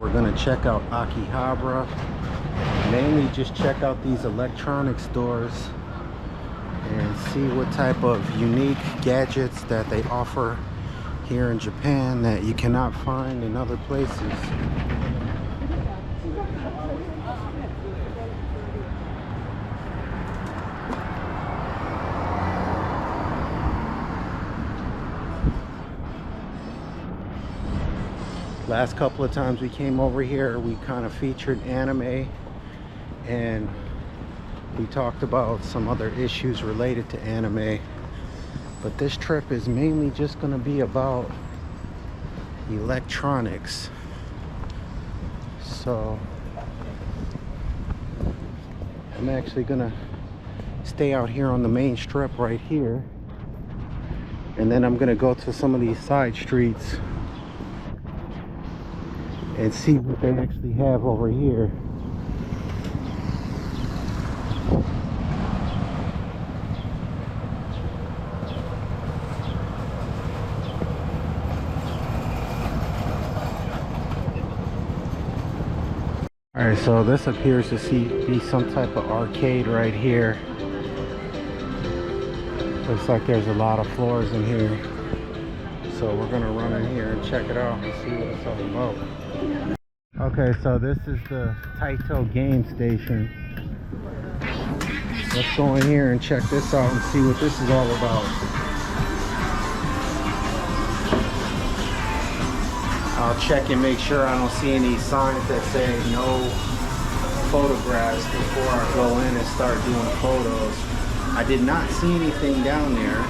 We're gonna check out Akihabara. Mainly just check out these electronic stores and see what type of unique gadgets that they offer here in Japan that you cannot find in other places. Last couple of times we came over here, we kind of featured anime and we talked about some other issues related to anime. But this trip is mainly just going to be about electronics. So I'm actually going to stay out here on the main strip right here. And then I'm going to go to some of these side streets and see what they actually have over here. Alright, so this appears to be some type of arcade right here. Looks like there's a lot of floors in here. So we're gonna run in here and check it out and see what it's all about. Okay, so this is the Taito game station. Let's go in here and check this out and see what this is all about. I'll check and make sure I don't see any signs that say no photographs before I go in and start doing photos. I did not see anything down there.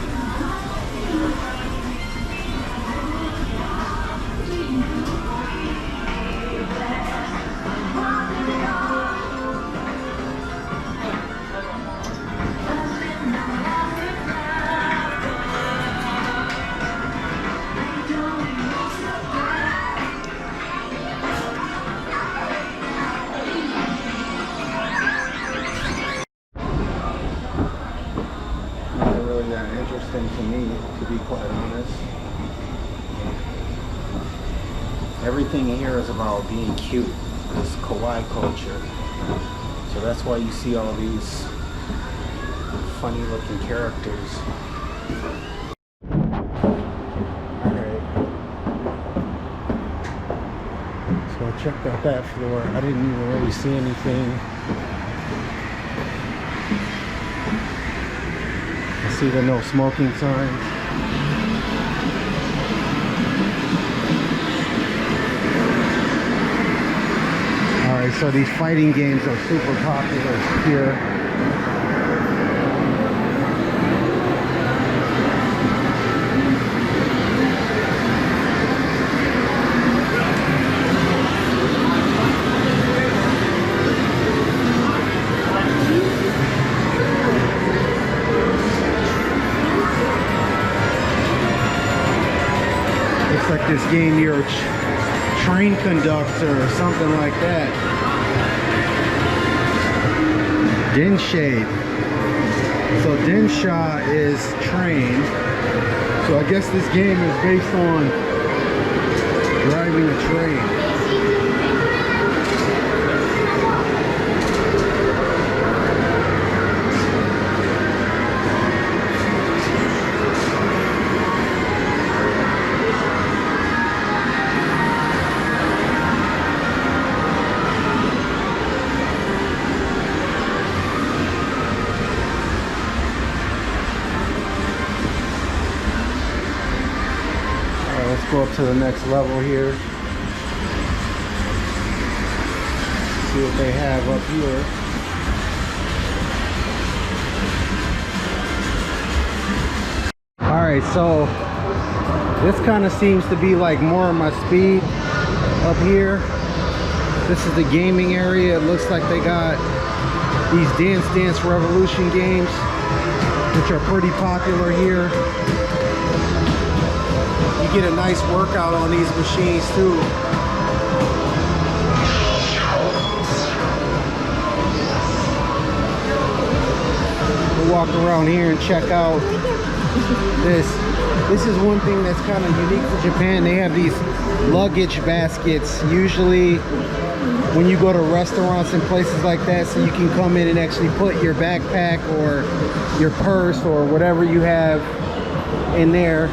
Interesting to me, to be quite honest. Everything here is about being cute, this kawaii culture. So that's why you see all these funny looking characters. Alright. So I checked out that floor. I didn't even really see anything. See the no smoking sign. Alright, so these fighting games are super popular here. Like this game, you're a train conductor or something like that. Densha. So Densha is train. So I guess this game is based on driving a train. Go up to the next level here. See what they have up here. Alright, so this kind of seems to be like more of my speed up here. This is the gaming area. It looks like they got these Dance Revolution games, which are pretty popular here. You get a nice workout on these machines too. We'll walk around here and check out this This is one thing that's kind of unique to Japan. They have these luggage baskets usually when you go to restaurants and places like that, so you can come in and actually put your backpack or your purse or whatever you have in there.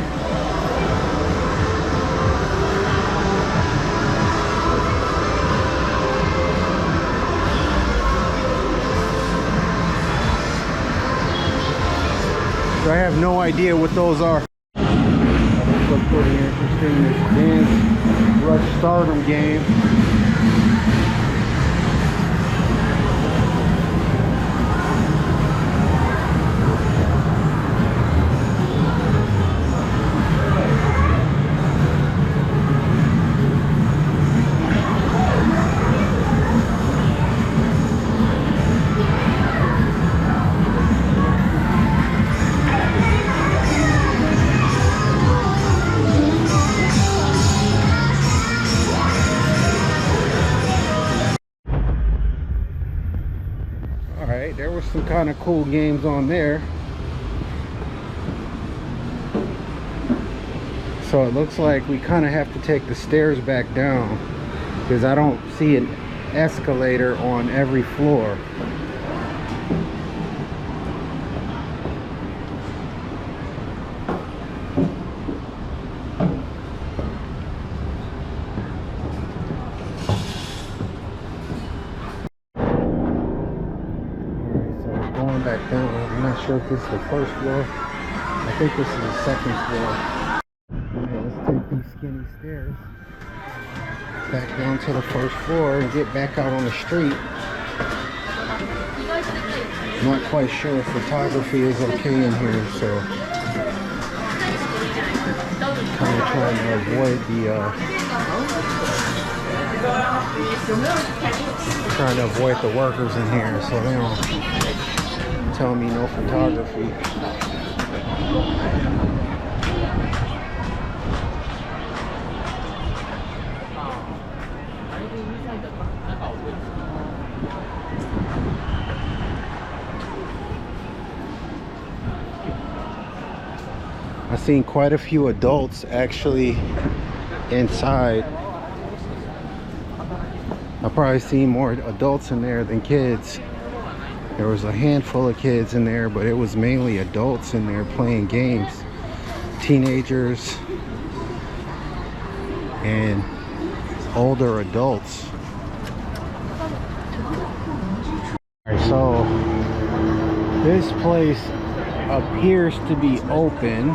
So I have no idea what those are. This looks pretty interesting. This Dance Rush Stardom game. There were some kind of cool games on there. So it looks like we kind of have to take the stairs back down because I don't see an escalator on every floor. Back down. I'm not sure if this is the first floor. I think this is the second floor. Okay, let's take these skinny stairs back down to the first floor and get back out on the street. I'm not quite sure if photography is okay in here, so kind of trying to avoid the workers in here, so they don't tell me no photography. I've seen quite a few adults actually inside. I've probably seen more adults in there than kids. There was a handful of kids in there, but it was mainly adults in there playing games. Teenagers and older adults. Alright, so this place appears to be open.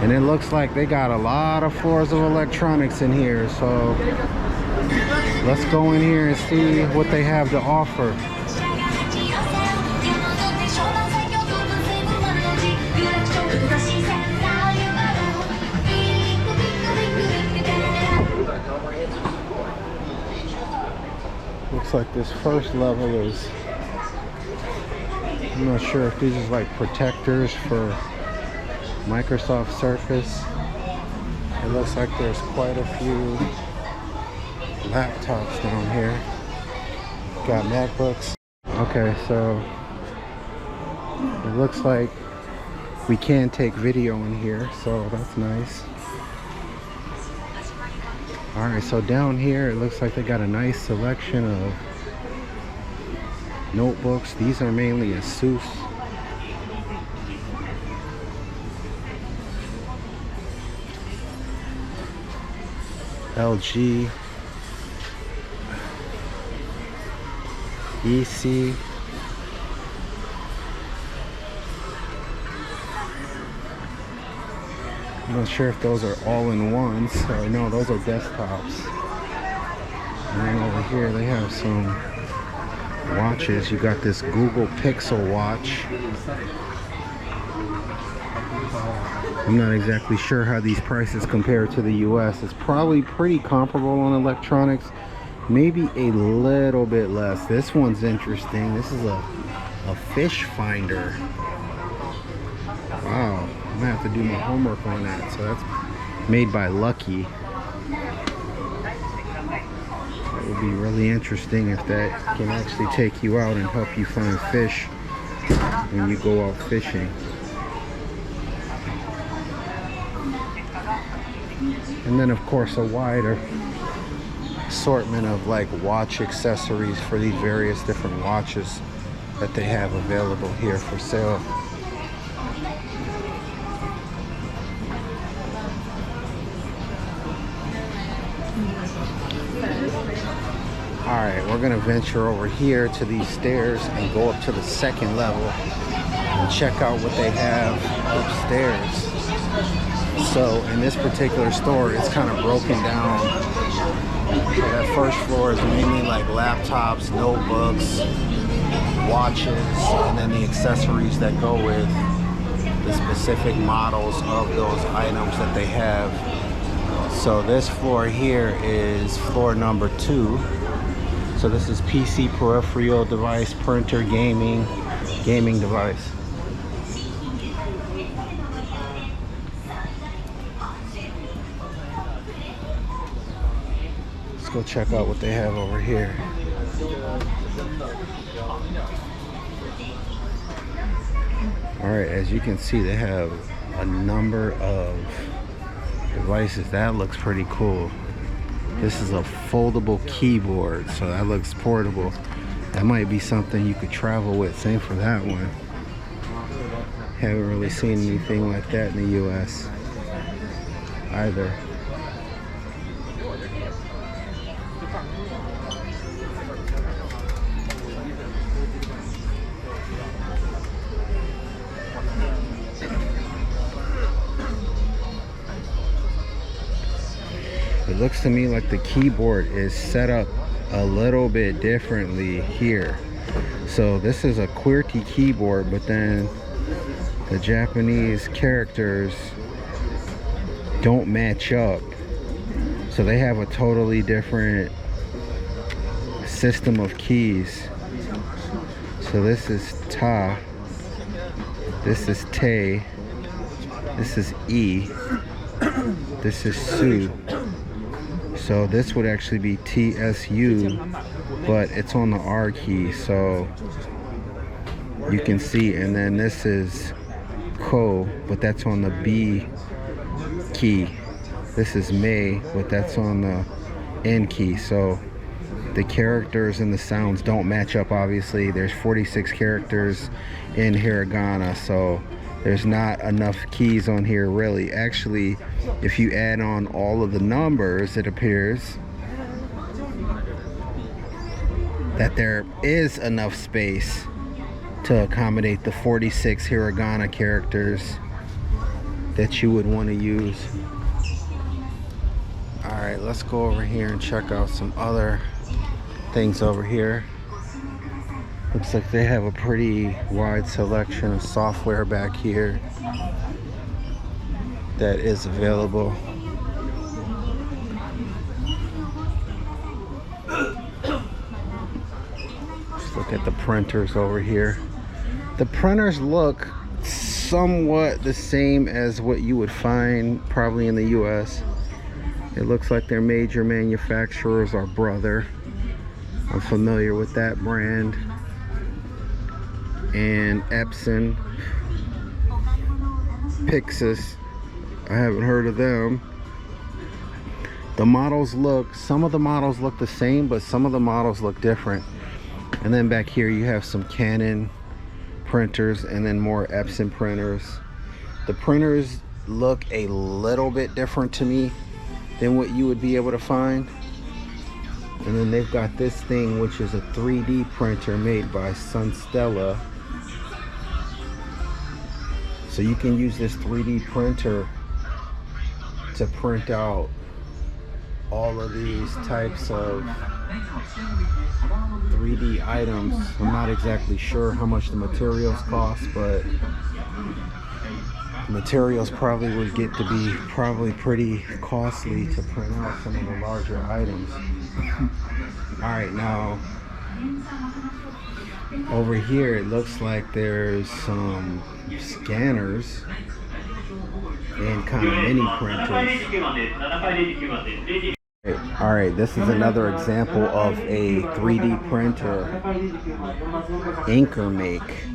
And it looks like they got a lot of floors of electronics in here. So let's go in here and see what they have to offer. Looks like this first level is, I'm not sure if these is like protectors for Microsoft Surface. It looks like there's quite a few laptops down here. Got MacBooks. Okay, so it looks like we can take video in here, so that's nice. Alright, so down here it looks like they got a nice selection of notebooks. These are mainly Asus. LG. EC. I'm not sure if those are all-in-ones. Or no, those are desktops. And then over here they have some watches. You got this Google Pixel watch. I'm not exactly sure how these prices compare to the US. It's probably pretty comparable on electronics. Maybe a little bit less. This one's interesting. This is a fish finder. Wow. I'm gonna have to do my homework on that. So that's made by Lucky. That would be really interesting if that can actually take you out and help you find fish when you go out fishing. And then of course a wider assortment of like watch accessories for these various different watches that they have available here for sale. Alright, we're gonna venture over here to these stairs and go up to the second level and check out what they have upstairs. So in this particular store, it's kind of broken down. So that first floor is mainly like laptops, notebooks, watches, and then the accessories that go with the specific models of those items that they have. So this floor here is floor number 2. So this is PC, peripheral device, printer, gaming device. Let's go check out what they have over here. Alright, as you can see, they have a number of devices. That looks pretty cool. This is a foldable keyboard, so that looks portable. That might be something you could travel with. Same for that one. Haven't really seen anything like that in the US either. It looks to me like the keyboard is set up a little bit differently here. So this is a QWERTY keyboard, but then the Japanese characters don't match up. So they have a totally different system of keys. So this is Ta, this is Te, this is E, this is Su. So this would actually be TSU, but it's on the R key, so you can see. And then this is Ko, but that's on the B key. This is Mei, but that's on the N key. So the characters and the sounds don't match up, obviously. There's 46 characters in hiragana, so there's not enough keys on here really. Actually, if you add on all of the numbers, it appears that there is enough space to accommodate the 46 hiragana characters that you would want to use. Alright, let's go over here and check out some other things over here. Looks like they have a pretty wide selection of software back here that is available. Let's look at the printers over here. The printers look somewhat the same as what you would find probably in the US. It looks like their major manufacturers are Brother. I'm familiar with that brand. And Epson, Pixis, I haven't heard of them. The models look, some of the models look the same, but some of the models look different. And then back here you have some Canon printers and then more Epson printers. The printers look a little bit different to me than what you would be able to find. And then they've got this thing, which is a 3D printer made by Sunstella. So you can use this 3D printer to print out all of these types of 3D items. I'm not exactly sure how much the materials cost, but materials probably would get to be pretty costly to print out some of the larger items. Alright, now over here it looks like there's some scanners and kind of mini printers. Alright, this is another example of a 3D printer Anchor Make.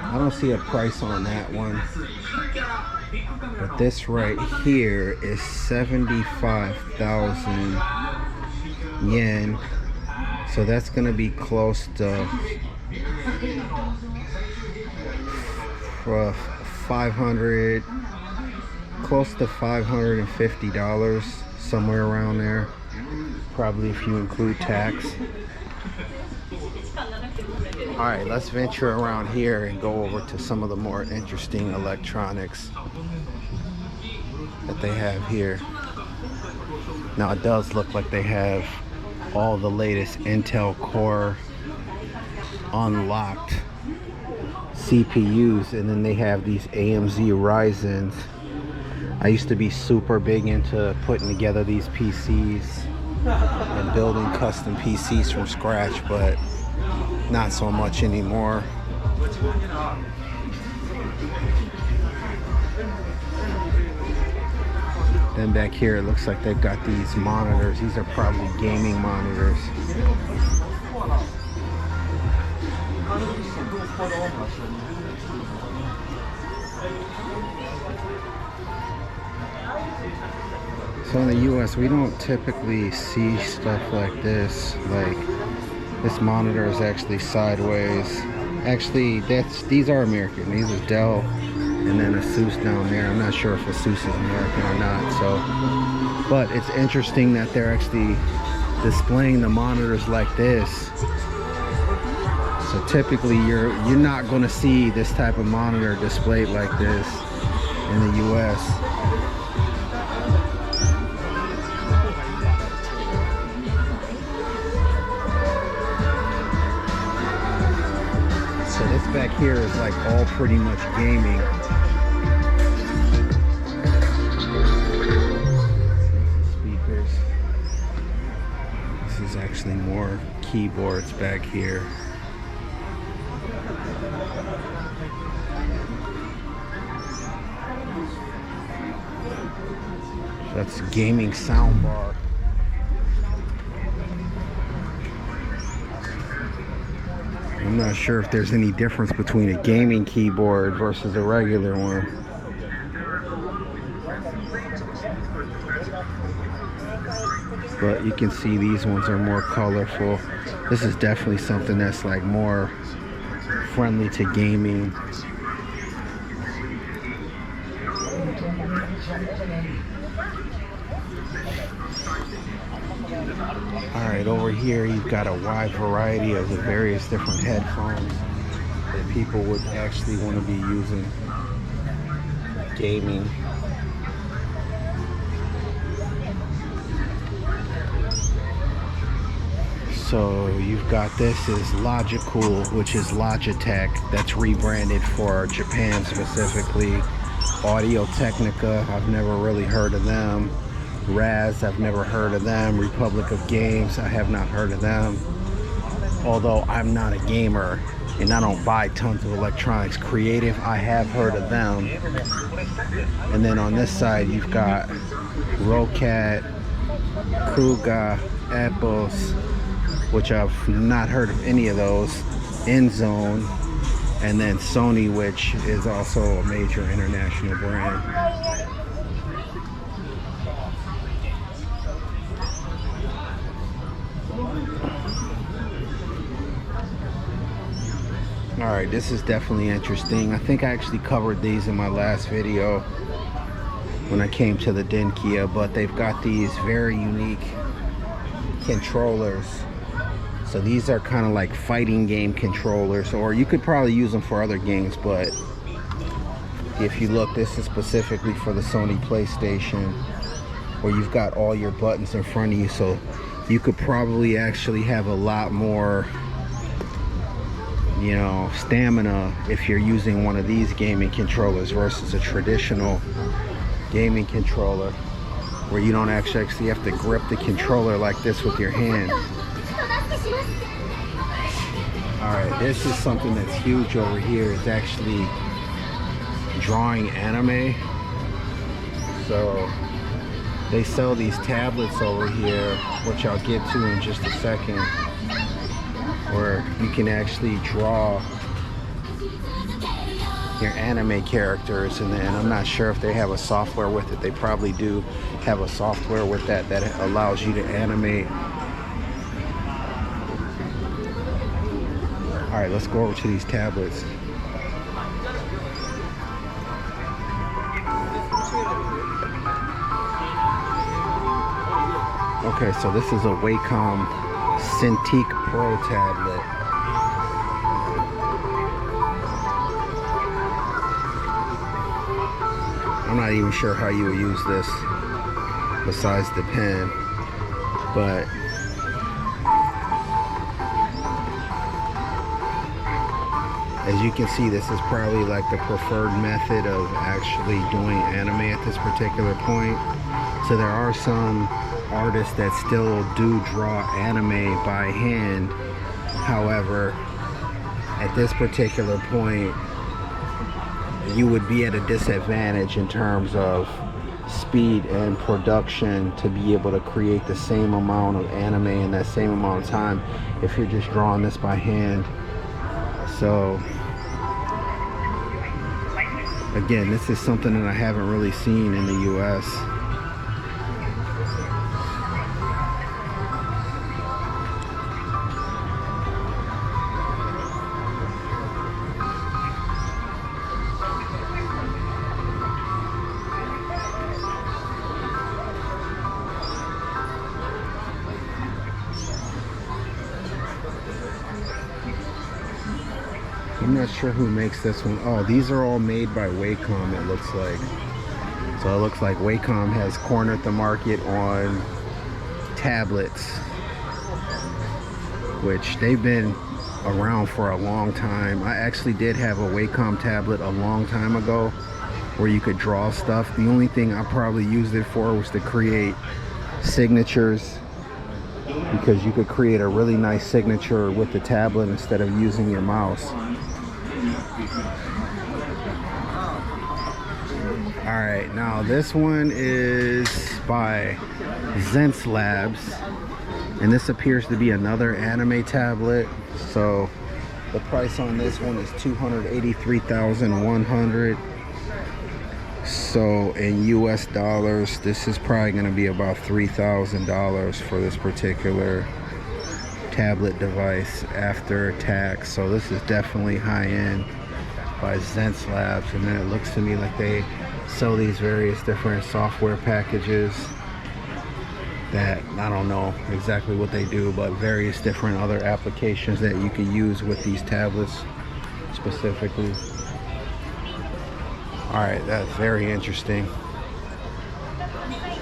I don't see a price on that one. But this right here is 75,000 yen. So that's gonna be close to 500, close to $550, somewhere around there. Probably if you include tax. All right, let's venture around here and go over to some of the more interesting electronics that they have here. Now it does look like they have all the latest Intel Core unlocked CPUs, and then they have these AMZ Ryzens. I used to be super big into putting together these PCs and building custom PCs from scratch, but not so much anymore. Then back here it looks like they've got these monitors. These are probably gaming monitors. So in the US, we don't typically see stuff like this. Like, this monitor is actually sideways. Actually, these are American. These are Dell, and then Asus down there. I'm not sure if Asus is American or not. So, but it's interesting that they're actually displaying the monitors like this. So typically, you're not going to see this type of monitor displayed like this in the US. So this back here is like all pretty much gaming. Speakers. This is actually more keyboards back here. That's a gaming soundbar. I'm not sure if there's any difference between a gaming keyboard versus a regular one. But you can see these ones are more colorful. This is definitely something that's like more friendly to gaming. Alright, over here you've got a wide variety of the various different headphones that people would actually want to be using gaming. So you've got this is Logicool, which is Logitech, that's rebranded for Japan specifically. Audio Technica, I've never really heard of them. Raz, I've never heard of them. Republic of Games, I have not heard of them. Although I'm not a gamer and I don't buy tons of electronics. Creative, I have heard of them. And then on this side you've got Rocat, Kuga, Apples, which I've not heard of any of those. Endzone, and then Sony, which is also a major international brand. Alright, this is definitely interesting. I think I actually covered these in my last video when I came to the Denkiya, but they've got these very unique controllers. So these are kind of like fighting game controllers, or you could probably use them for other games, but if you look, this is specifically for the Sony PlayStation, where you've got all your buttons in front of you, so you could probably actually have a lot more, you know, stamina if you're using one of these gaming controllers versus a traditional gaming controller where you don't actually have to grip the controller like this with your hand. Alright, this is something that's huge over here. It's actually drawing anime. So they sell these tablets over here, which I'll get to in just a second, where you can actually draw your anime characters, and then I'm not sure if they have a software with it. They probably do have a software with that allows you to animate. All right, let's go over to these tablets. Okay, so this is a Wacom Cintiq Pro tablet. I'm not even sure how you would use this besides the pen, but as you can see, this is probably like the preferred method of actually doing anime at this particular point. So there are some artists that still do draw anime by hand. However, at this particular point, you would be at a disadvantage in terms of speed and production to be able to create the same amount of anime in that same amount of time if you're just drawing this by hand. So again, this is something that I haven't really seen in the US. I'm not sure who makes this one. Oh, these are all made by Wacom, it looks like. So it looks like Wacom has cornered the market on tablets, which they've been around for a long time. I actually did have a Wacom tablet a long time ago where you could draw stuff. The only thing I probably used it for was to create signatures, because you could create a really nice signature with the tablet instead of using your mouse. Alright, now this one is by Zens Labs, and this appears to be another anime tablet. So the price on this one is $283,100. So in US dollars, this is probably going to be about $3,000 for this particular tablet device after tax. So this is definitely high-end by Zens Labs, and then it looks to me like they sell these various different software packages that I don't know exactly what they do, but various different other applications that you can use with these tablets specifically. Alright, that's very interesting.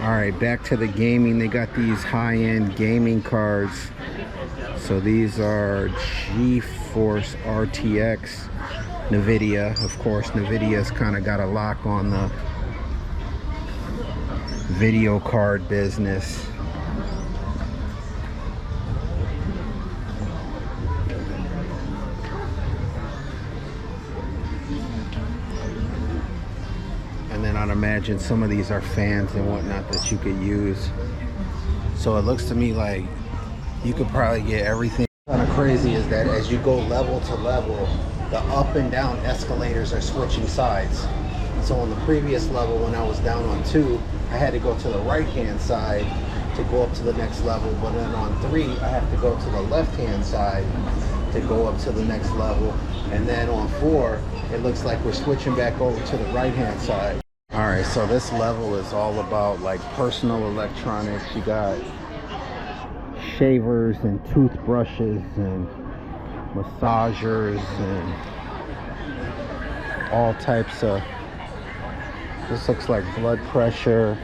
Alright, back to the gaming. They got these high-end gaming cards. So these are GeForce RTX NVIDIA. Of course, NVIDIA's kind of got a lock on the video card business. And then I'd imagine some of these are fans and whatnot that you could use. So it looks to me like you could probably get everything. Kind of crazy is that as you go level to level, the up and down escalators are switching sides. So on the previous level, when I was down on 2, I had to go to the right hand side to go up to the next level, but then on 3 I have to go to the left hand side to go up to the next level, and then on 4 it looks like we're switching back over to the right hand side. Alright, so this level is all about like personal electronics. You got shavers and toothbrushes and massagers and all types of, this looks like blood pressure,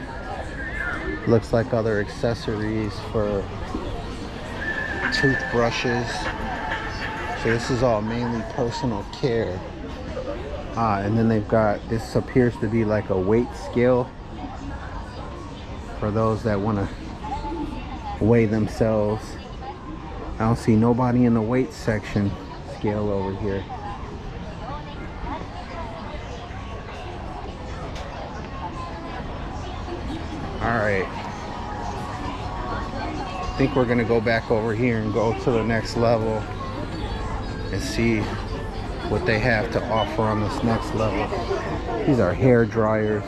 looks like other accessories for toothbrushes. So this is all mainly personal care. And then they've got, this appears to be like a weight scale for those that want to weigh themselves. I don't see nobody in the weight section scale over here. Alright, I think we're gonna go back over here and go to the next level and see what they have to offer on this next level. These are hair dryers.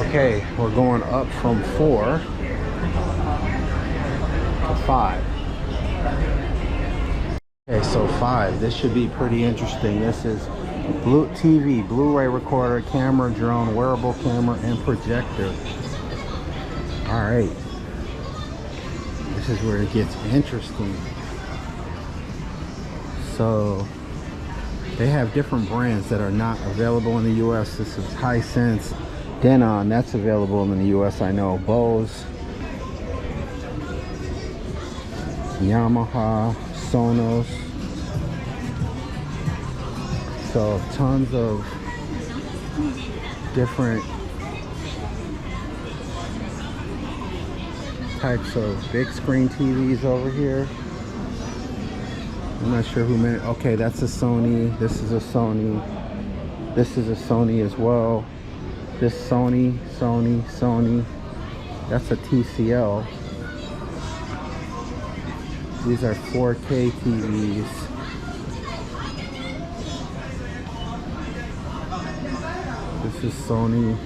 Okay, we're going up from 4 to 5. Okay, so 5. This should be pretty interesting. This is TV, Blu-ray recorder, camera, drone, wearable camera, and projector. All right. This is where it gets interesting. So they have different brands that are not available in the US. This is Hisense, Denon, that's available in the US, I know. Bose, Yamaha, Sonos. So tons of different types of big screen TVs over here. I'm not sure who made it. Okay, that's a Sony. This is a Sony. This is a Sony as well. This Sony. That's a TCL. These are 4K TVs. This is Sony.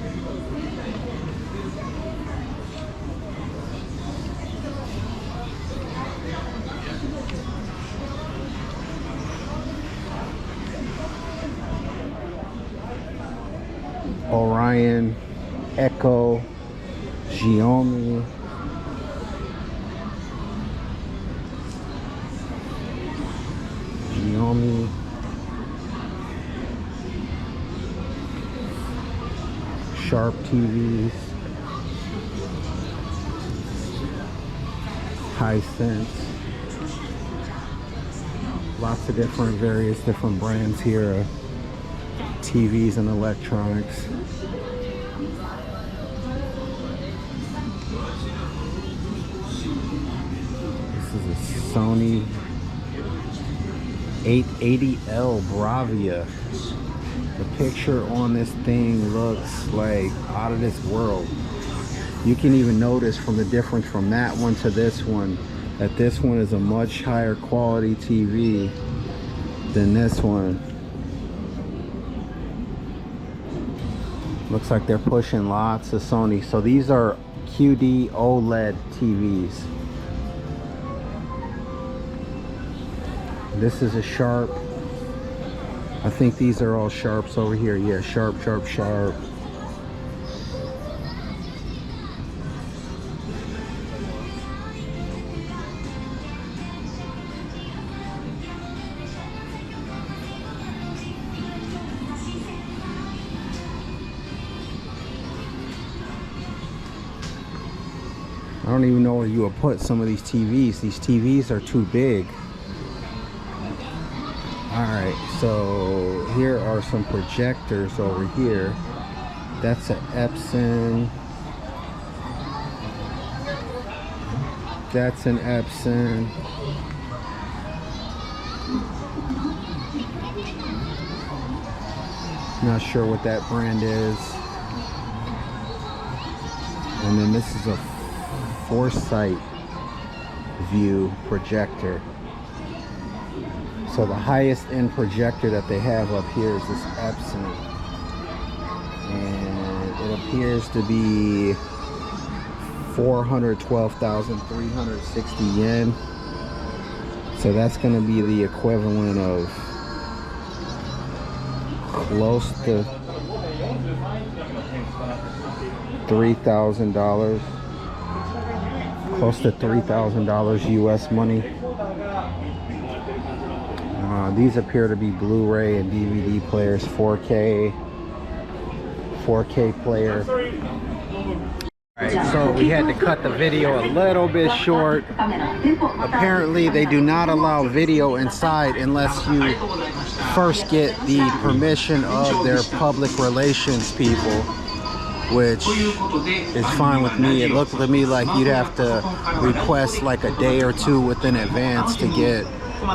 Orion, Echo, Xiaomi, Sharp TVs, Hisense, lots of various different brands here of TVs and electronics. This is a Sony 880L Bravia. The picture on this thing looks like out of this world. You can even notice from the difference from that one to this one that this one is a much higher quality TV than this one. Looks like they're pushing lots of Sony. So these are QD OLED TVs. This is a Sharp. I think these are all Sharps over here. Yeah, Sharp. I don't even know where you would put some of these TVs. These TVs are too big. Alright, so here are some projectors over here. That's an Epson. That's an Epson. Not sure what that brand is. And then this is a Foresight View projector. So the highest end projector that they have up here is this Epson, and it appears to be 412,360 yen. So that's going to be the equivalent of close to $3,000. Close to $3,000 US money. These appear to be Blu-ray and DVD players, 4K player. Alright, so we had to cut the video a little bit short. Apparently they do not allow video inside unless you first get the permission of their public relations people, which is fine with me. It looked to me like you'd have to request like a day or two within advance to get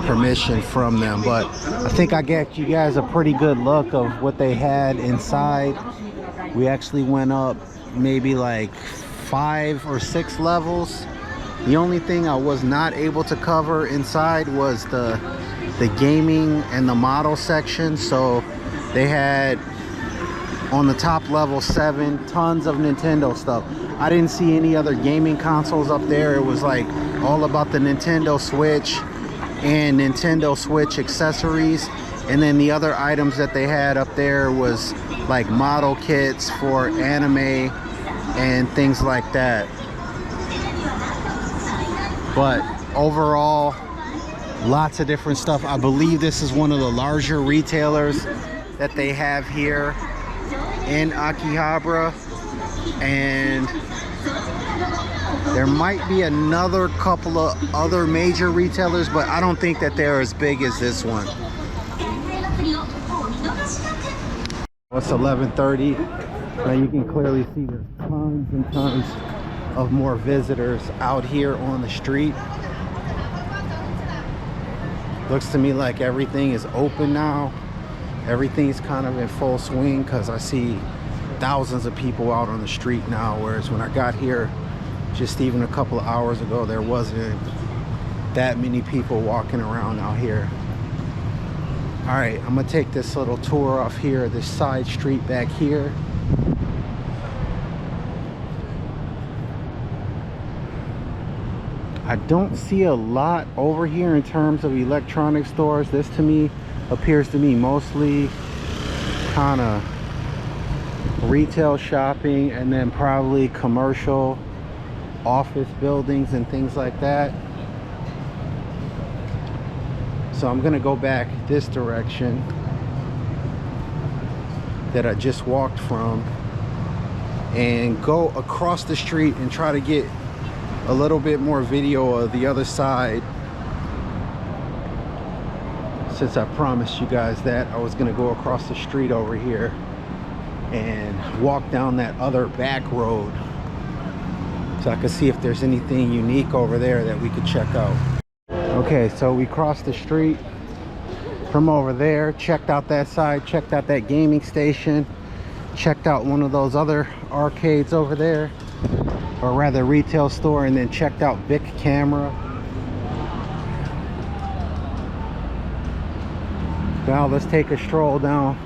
permission from them, but I think I get you guys a pretty good look of what they had inside. We actually went up maybe like 5 or 6 levels. The only thing I was not able to cover inside was the gaming and the model section. So they had on the top level 7 tons of Nintendo stuff. I didn't see any other gaming consoles up there. It was like all about the Nintendo Switch and Nintendo Switch accessories. And then the other items that they had up there was like model kits for anime and things like that. But overall, lots of different stuff. I believe this is one of the larger retailers that they have here in Akihabara, and there might be another couple of other major retailers, but I don't think that they're as big as this one. It's 11:30. Now you can clearly see there's tons and tons of more visitors out here on the street. Looks to me like everything is open now. Everything's kind of in full swing because I see thousands of people out on the street now, whereas when I got here just even a couple of hours ago, there wasn't that many people walking around out here. All right, I'm gonna take this little tour off here, this side street back here. I don't see a lot over here in terms of electronic stores. This to me appears to be mostly kind of retail shopping and then probably commercial office buildings and things like that. So I'm gonna go back this direction that I just walked from and go across the street and try to get a little bit more video of the other side, since I promised you guys that I was gonna go across the street over here and walk down that other back road so I could see if there's anything unique over there that we could check out. Okay, so we crossed the street from over there, checked out that side, checked out that gaming station, checked out one of those other arcades over there, or rather retail store, and then checked out Bic Camera. Now let's take a stroll down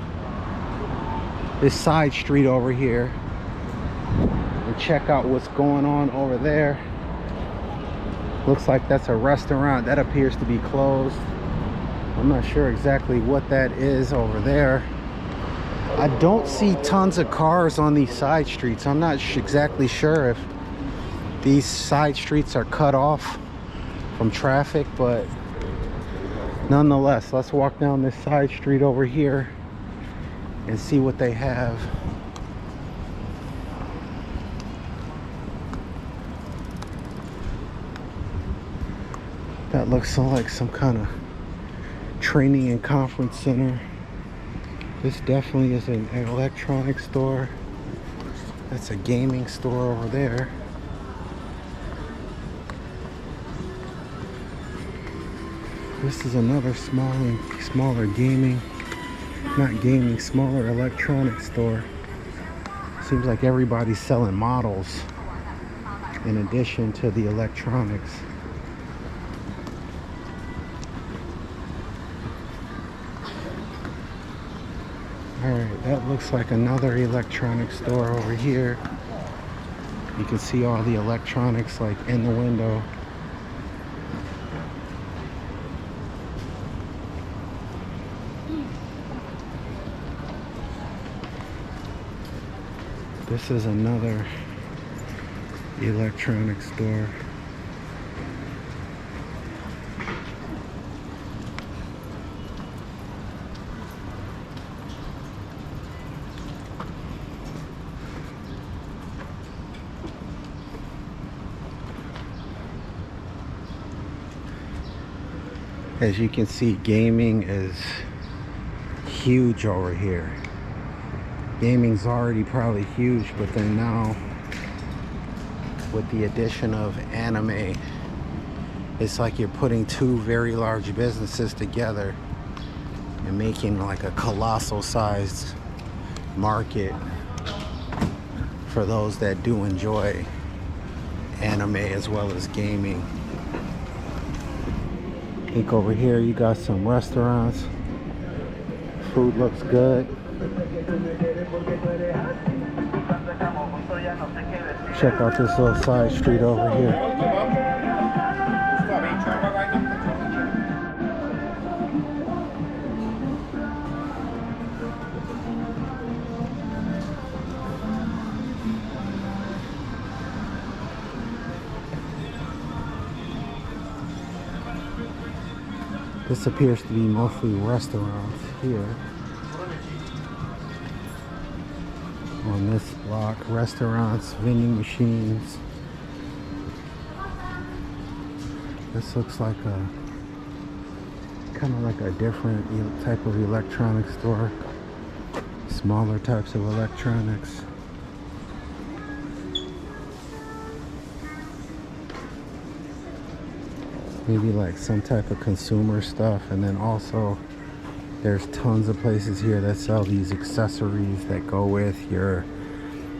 this side street over here and check out what's going on over there. Looks like that's a restaurant. That appears to be closed. I'm not sure exactly what that is over there. I don't see tons of cars on these side streets. I'm not exactly sure if these side streets are cut off from traffic, but nonetheless, let's walk down this side street over here and see what they have. That looks like some kind of training and conference center. This definitely is an electronics store. That's a gaming store over there. This is another smaller gaming, not gaming, smaller electronics store. Seems like everybody's selling models in addition to the electronics. Alright, that looks like another electronics store over here. You can see all the electronics like in the window. This is another electronics store. As you can see, gaming is huge over here. Gaming's already probably huge, but then now with the addition of anime, it's like you're putting two very large businesses together and making like a colossal sized market for those that do enjoy anime as well as gaming. I think over here you got some restaurants. Food looks good. Check out this little side street over here. This appears to be mostly restaurants here. On this block, restaurants, vending machines. This looks like a kind of like a different type of electronics store. Smaller types of electronics. Maybe like some type of consumer stuff, and then also there's tons of places here that sell these accessories that go with your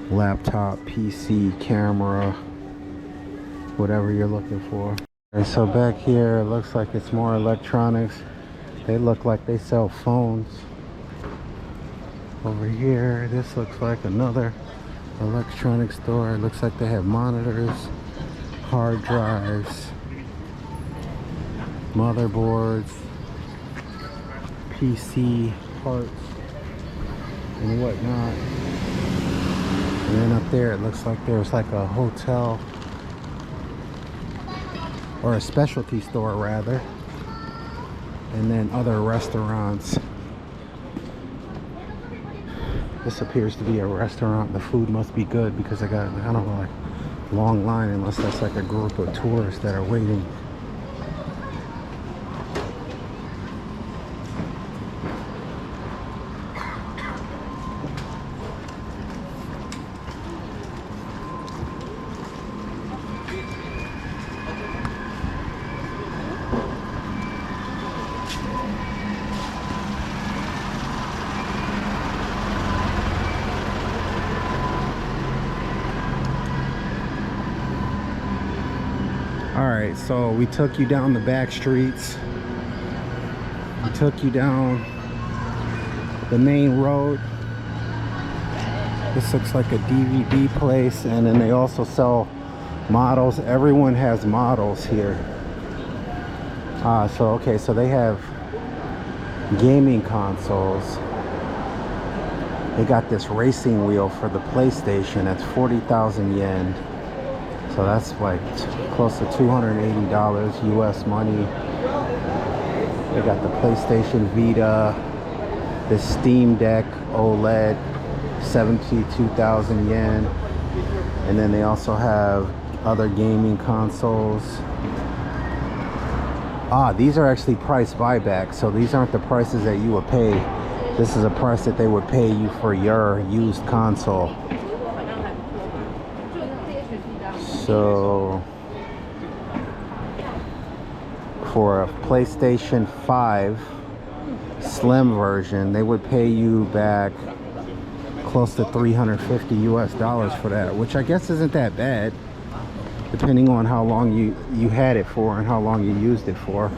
laptop, PC, camera, whatever you're looking for. And so back here it looks like it's more electronics. They look like they sell phones. Over here this looks like another electronics store. It looks like they have monitors, hard drives, motherboards, PC parts, and whatnot. And then up there it looks like there's like a hotel, or a specialty store rather, and then other restaurants. This appears to be a restaurant. The food must be good because I got, I don't know, like long line, unless that's like a group of tourists that are waiting. Alright, so we took you down the back streets. We took you down the main road. This looks like a DVD place, and then they also sell models. Everyone has models here. So they have gaming consoles. They got this racing wheel for the PlayStation. That's 40,000 yen. So that's like close to $280 US money. They got the PlayStation Vita, the Steam Deck OLED, 72,000 yen. And then they also have other gaming consoles. These are actually price buyback, so these aren't the prices that you would pay. This is a price that they would pay you for your used console. So for a PlayStation 5 Slim version, they would pay you back close to $350 US for that, which I guess isn't that bad, depending on how long you had it for and how long you used it for.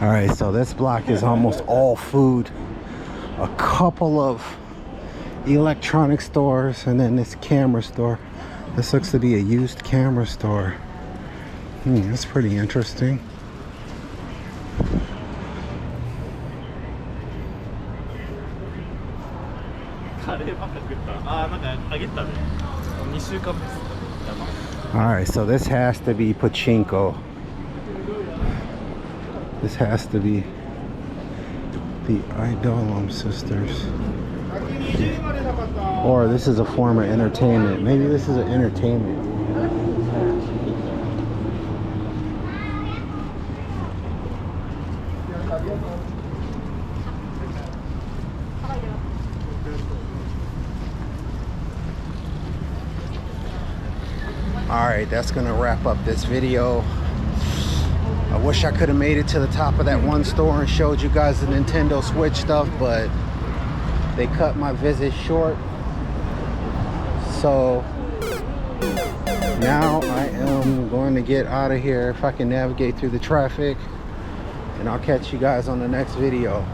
All right, so this block is almost all food. A couple of electronic stores, and then this camera store. This looks to be a used camera store. That's pretty interesting. All right, so this has to be pachinko. This has to be the Idolum sisters. Or this is a form of entertainment. Maybe this is an entertainment. Alright, that's gonna wrap up this video. I wish I could have made it to the top of that one store and showed you guys the Nintendo Switch stuff, but they cut my visit short. So now I am going to get out of here if I can navigate through the traffic, and I'll catch you guys on the next video.